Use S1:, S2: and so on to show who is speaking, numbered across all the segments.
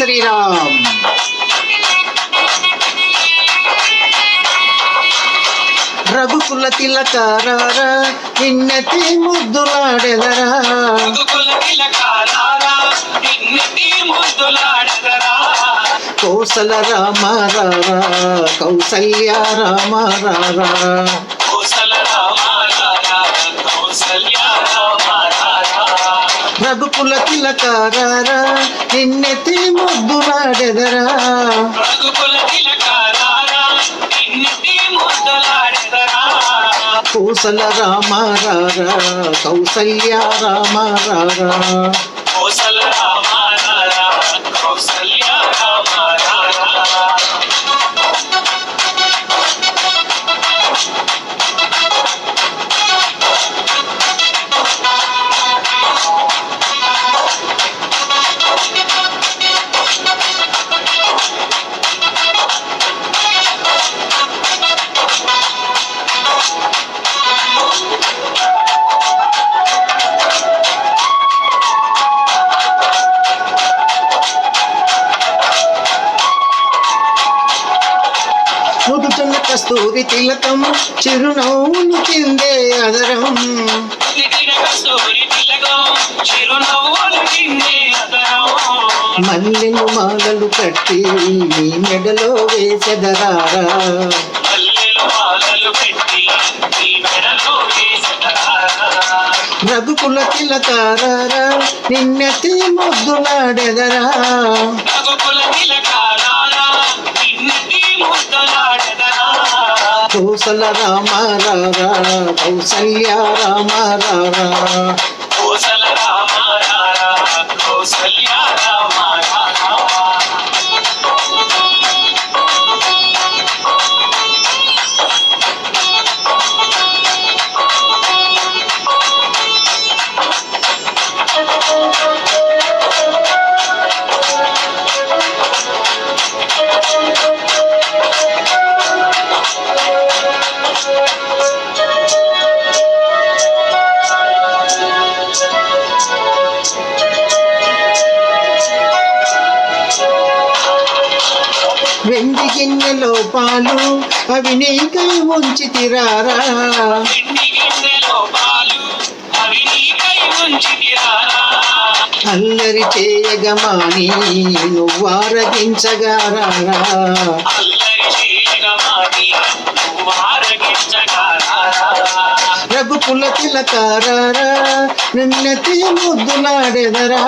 S1: శ్రీరామ్. రఘుకుల తిలకారారా నిన్నతి ముద్దులాడెదరా, కోసల రామారారా కౌసల్య రామారారా, రఘుకుల తిలకారారా నిన్నెత్తి ముద్దులాడెదరా, కోసల రామారారా కౌసల్య రామారారా, ముదుచున్న కస్తూరి తిలకం చిరునవ్వులు చిందే అదరం, మల్లెలు మాలలు కట్టి నీ మెడలో వేసెదరారా, రఘుకుల తిలకారారా నిన్నెత్తి ముద్దులాడెదరా, కోసల రామారారా కౌసల్య రామారారా, వెండి గిన్నెలో పాలు అవి నీకై ఉంచి తిరారా, అల్లరి చేయగమాని నువ్వారగించగారా, రఘుకుల తిలకారారా నిన్నెత్తి ముద్దులాడెదరా,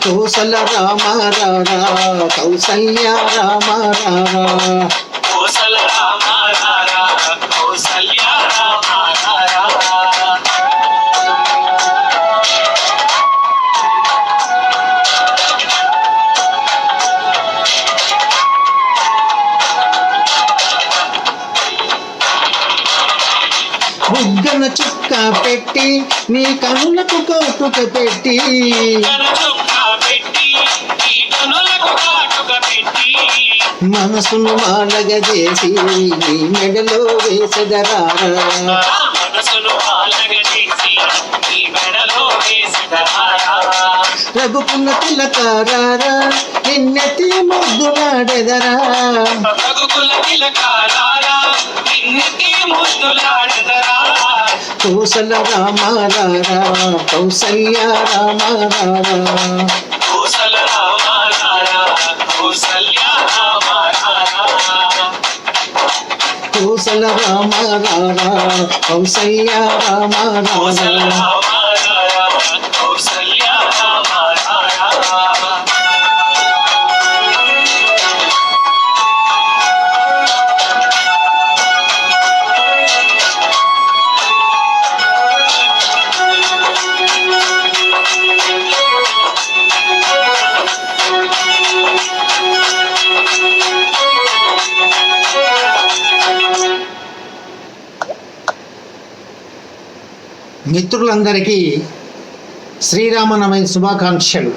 S1: కోసల రామారారా కౌసల్య రామారారా, బుగ్గన చుక్క పెట్టి నీ కనులకు కౌటుక పెట్టి, మనసును మాలగా చేసి నీ మెడలో వేసెదరారా, రఘుకుల తిలకారారా నిన్నెత్తి ముద్దులాడెదరా, కోసల రామారారా కౌసల్య రామారారా, కోసల రామారారా కౌసల్య రామారారా. మిత్రులందరికీ శ్రీరామనవమి శుభాకాంక్షలు.